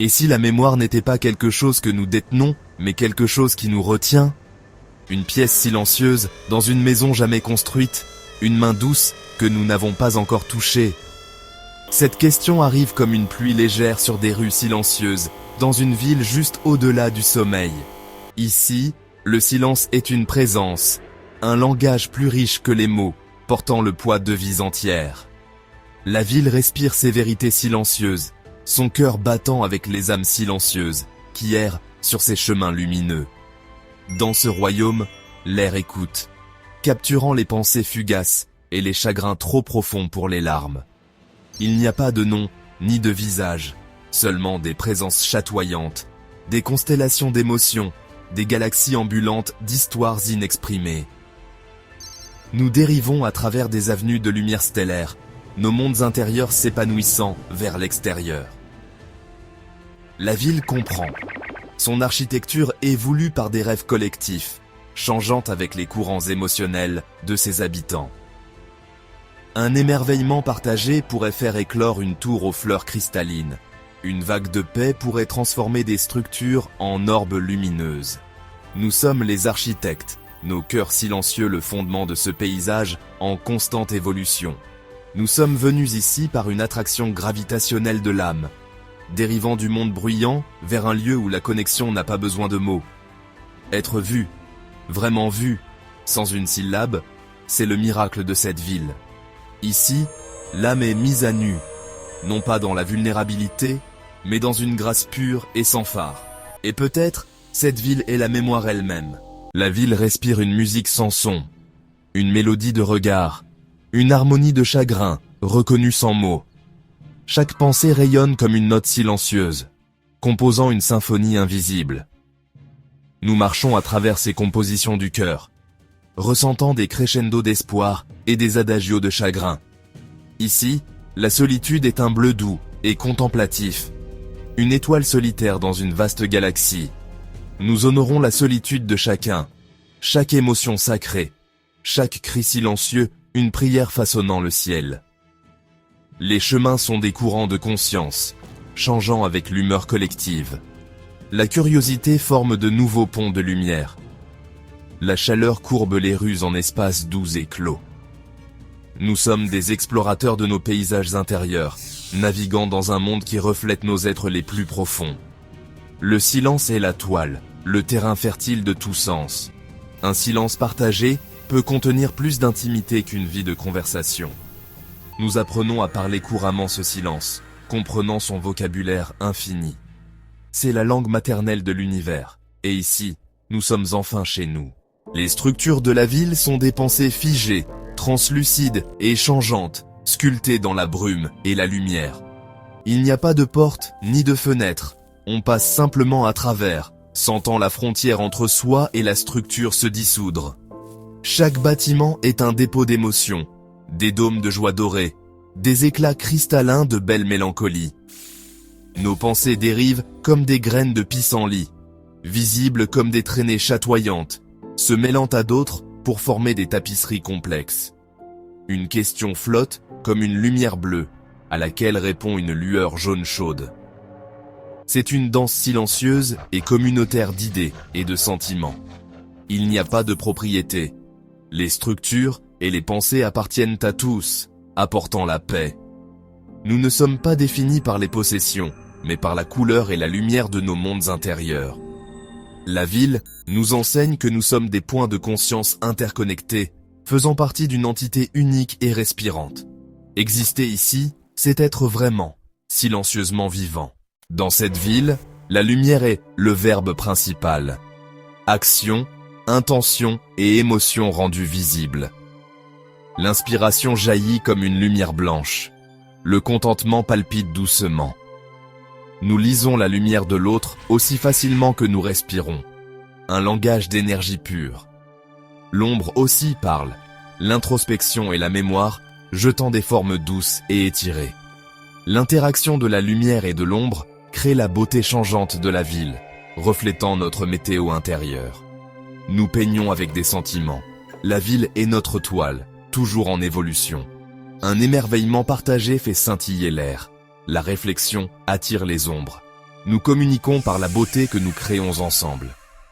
Et si la mémoire n'était pas quelque chose que nous détenons, mais quelque chose qui nous retient? Une pièce silencieuse, dans une maison jamais construite, une main douce que nous n'avons pas encore touchée. Cette question arrive comme une pluie légère sur des rues silencieuses, dans une ville juste au-delà du sommeil. Ici, le silence est une présence, un langage plus riche que les mots, portant le poids de vies entières. La ville respire ses vérités silencieuses, son cœur battant avec les âmes silencieuses, qui errent sur ses chemins lumineux. Dans ce royaume, l'air écoute, capturant les pensées fugaces et les chagrins trop profonds pour les larmes. Il n'y a pas de nom, ni de visage, seulement des présences chatoyantes, des constellations d'émotions, des galaxies ambulantes d'histoires inexprimées. Nous dérivons à travers des avenues de lumière stellaire, nos mondes intérieurs s'épanouissant vers l'extérieur. La ville comprend. Son architecture est voulue par des rêves collectifs, changeant avec les courants émotionnels de ses habitants. Un émerveillement partagé pourrait faire éclore une tour aux fleurs cristallines. Une vague de paix pourrait transformer des structures en orbes lumineuses. Nous sommes les architectes, nos cœurs silencieux le fondement de ce paysage en constante évolution. Nous sommes venus ici par une attraction gravitationnelle de l'âme, dérivant du monde bruyant vers un lieu où la connexion n'a pas besoin de mots. Être vu, vraiment vu, sans une syllabe, c'est le miracle de cette ville. Ici, l'âme est mise à nu, non pas dans la vulnérabilité, mais dans une grâce pure et sans phare. Et peut-être, cette ville est la mémoire elle-même. La ville respire une musique sans son, une mélodie de regard, une harmonie de chagrin, reconnue sans mots. Chaque pensée rayonne comme une note silencieuse, composant une symphonie invisible. Nous marchons à travers ces compositions du cœur, ressentant des crescendos d'espoir et des adagios de chagrin. Ici, la solitude est un bleu doux et contemplatif, une étoile solitaire dans une vaste galaxie. Nous honorons la solitude de chacun, chaque émotion sacrée, chaque cri silencieux, une prière façonnant le ciel. Les chemins sont des courants de conscience, changeant avec l'humeur collective. La curiosité forme de nouveaux ponts de lumière. La chaleur courbe les rues en espaces doux et clos. Nous sommes des explorateurs de nos paysages intérieurs, naviguant dans un monde qui reflète nos êtres les plus profonds. Le silence est la toile, le terrain fertile de tout sens. Un silence partagé peut contenir plus d'intimité qu'une vie de conversation. Nous apprenons à parler couramment ce silence, comprenant son vocabulaire infini. C'est la langue maternelle de l'univers, et ici, nous sommes enfin chez nous. Les structures de la ville sont des pensées figées, translucides et changeantes, sculptées dans la brume et la lumière. Il n'y a pas de porte ni de fenêtre, on passe simplement à travers, sentant la frontière entre soi et la structure se dissoudre. Chaque bâtiment est un dépôt d'émotions, des dômes de joie dorée, des éclats cristallins de belle mélancolie. Nos pensées dérivent comme des graines de pissenlit, visibles comme des traînées chatoyantes, se mêlant à d'autres pour former des tapisseries complexes. Une question flotte comme une lumière bleue, à laquelle répond une lueur jaune chaude. C'est une danse silencieuse et communautaire d'idées et de sentiments. Il n'y a pas de propriété. Les structures et les pensées appartiennent à tous, apportant la paix. Nous ne sommes pas définis par les possessions, mais par la couleur et la lumière de nos mondes intérieurs. La ville nous enseigne que nous sommes des points de conscience interconnectés, faisant partie d'une entité unique et respirante. Exister ici, c'est être vraiment, silencieusement vivant. Dans cette ville, la lumière est le verbe principal. Action, intention et émotion rendues visibles. L'inspiration jaillit comme une lumière blanche. Le contentement palpite doucement. Nous lisons la lumière de l'autre aussi facilement que nous respirons. Un langage d'énergie pure. L'ombre aussi parle, l'introspection et la mémoire, jetant des formes douces et étirées. L'interaction de la lumière et de l'ombre crée la beauté changeante de la ville, reflétant notre météo intérieure. Nous peignons avec des sentiments. La ville est notre toile, toujours en évolution. Un émerveillement partagé fait scintiller l'air. La réflexion attire les ombres. Nous communiquons par la beauté que nous créons ensemble.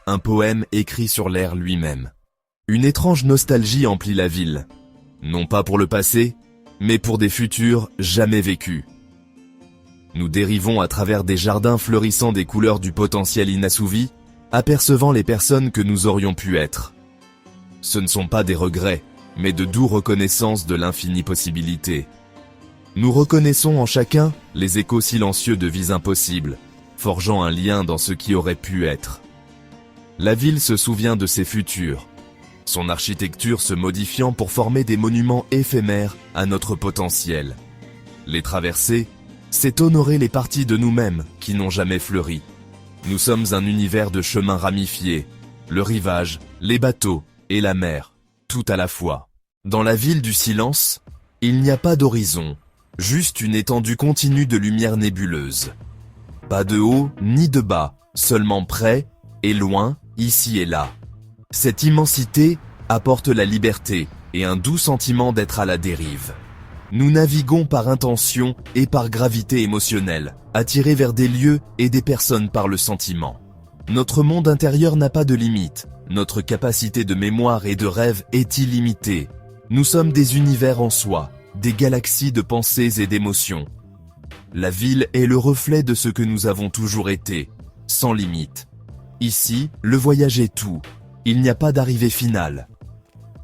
Un poème écrit sur l'air lui-même. Une étrange nostalgie emplit la ville. Non pas pour le passé, mais pour des futurs jamais vécus. Nous dérivons à travers des jardins fleurissant des couleurs du potentiel inassouvi, apercevant les personnes que nous aurions pu être. Ce ne sont pas des regrets, mais de doux reconnaissances de l'infinie possibilité. Nous reconnaissons en chacun les échos silencieux de vies impossibles, forgeant un lien dans ce qui aurait pu être. La ville se souvient de ses futurs, son architecture se modifiant pour former des monuments éphémères à notre potentiel. Les traverser, c'est honorer les parties de nous-mêmes qui n'ont jamais fleuri. Nous sommes un univers de chemins ramifiés, le rivage, les bateaux et la mer, tout à la fois. Dans la ville du silence, il n'y a pas d'horizon, juste une étendue continue de lumière nébuleuse. Pas de haut ni de bas, seulement près et loin, ici et là. Cette immensité apporte la liberté et un doux sentiment d'être à la dérive. Nous naviguons par intention et par gravité émotionnelle, attirés vers des lieux et des personnes par le sentiment. Notre monde intérieur n'a pas de limite, notre capacité de mémoire et de rêve est illimitée. Nous sommes des univers en soi, des galaxies de pensées et d'émotions. La ville est le reflet de ce que nous avons toujours été, sans limite. Ici, le voyage est tout, il n'y a pas d'arrivée finale.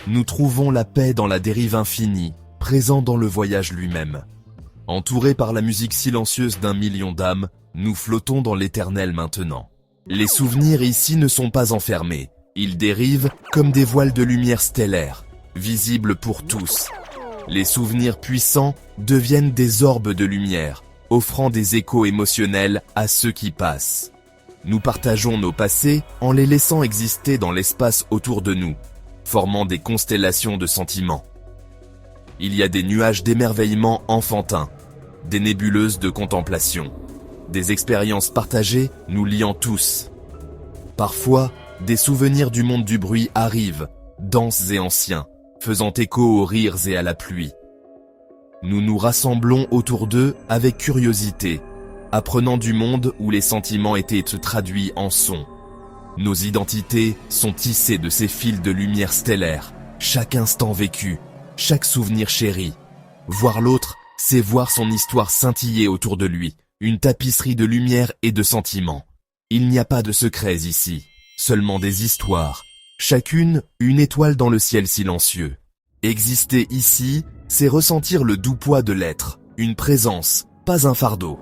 Nous trouvons la paix dans la dérive infinie, présent dans le voyage lui-même. Entourés par la musique silencieuse d'un million d'âmes, nous flottons dans l'éternel maintenant. Les souvenirs ici ne sont pas enfermés, ils dérivent comme des voiles de lumière stellaire, visibles pour tous. Les souvenirs puissants deviennent des orbes de lumière, offrant des échos émotionnels à ceux qui passent. Nous partageons nos passés en les laissant exister dans l'espace autour de nous, formant des constellations de sentiments. Il y a des nuages d'émerveillement enfantins, des nébuleuses de contemplation, des expériences partagées nous liant tous. Parfois, des souvenirs du monde du bruit arrivent, denses et anciens, faisant écho aux rires et à la pluie. Nous nous rassemblons autour d'eux avec curiosité, apprenant du monde où les sentiments étaient traduits en sons. Nos identités sont tissées de ces fils de lumière stellaire, chaque instant vécu, chaque souvenir chéri. Voir l'autre, c'est voir son histoire scintiller autour de lui, une tapisserie de lumière et de sentiments. Il n'y a pas de secrets ici, seulement des histoires, chacune une étoile dans le ciel silencieux. Exister ici, c'est ressentir le doux poids de l'être, une présence, pas un fardeau.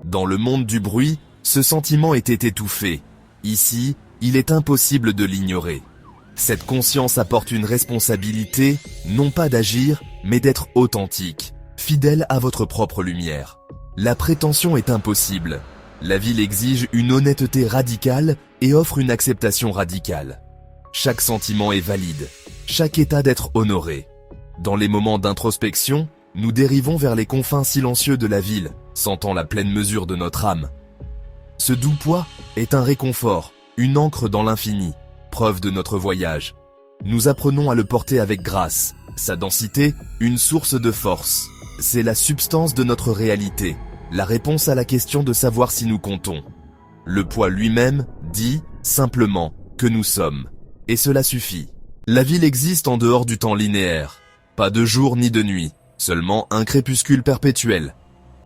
Dans le monde du bruit, ce sentiment était étouffé. Ici, il est impossible de l'ignorer. Cette conscience apporte une responsabilité, non pas d'agir, mais d'être authentique, fidèle à votre propre lumière. La prétention est impossible. La ville exige une honnêteté radicale et offre une acceptation radicale. Chaque sentiment est valide, chaque état d'être honoré. Dans les moments d'introspection, nous dérivons vers les confins silencieux de la ville, sentant la pleine mesure de notre âme. Ce doux poids est un réconfort, une ancre dans l'infini, preuve de notre voyage. Nous apprenons à le porter avec grâce, sa densité, une source de force. C'est la substance de notre réalité, la réponse à la question de savoir si nous comptons. Le poids lui-même dit, simplement, que nous sommes. Et cela suffit. La ville existe en dehors du temps linéaire. Pas de jour ni de nuit, seulement un crépuscule perpétuel.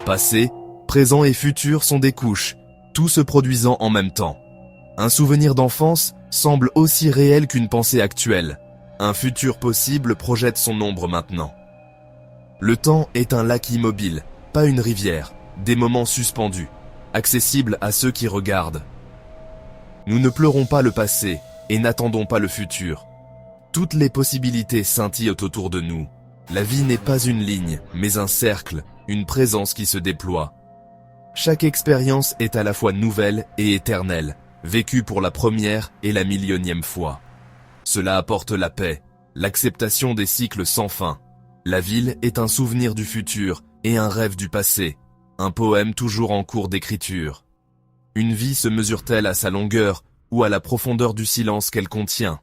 Passé, présent et futur sont des couches, tout se produisant en même temps. Un souvenir d'enfance semble aussi réel qu'une pensée actuelle. Un futur possible projette son ombre maintenant. Le temps est un lac immobile, pas une rivière, des moments suspendus, accessibles à ceux qui regardent. Nous ne pleurons pas le passé et n'attendons pas le futur. Toutes les possibilités scintillent autour de nous. La vie n'est pas une ligne, mais un cercle, une présence qui se déploie. Chaque expérience est à la fois nouvelle et éternelle, vécue pour la première et la millionième fois. Cela apporte la paix, l'acceptation des cycles sans fin. La ville est un souvenir du futur et un rêve du passé, un poème toujours en cours d'écriture. Une vie se mesure-t-elle à sa longueur ou à la profondeur du silence qu'elle contient ?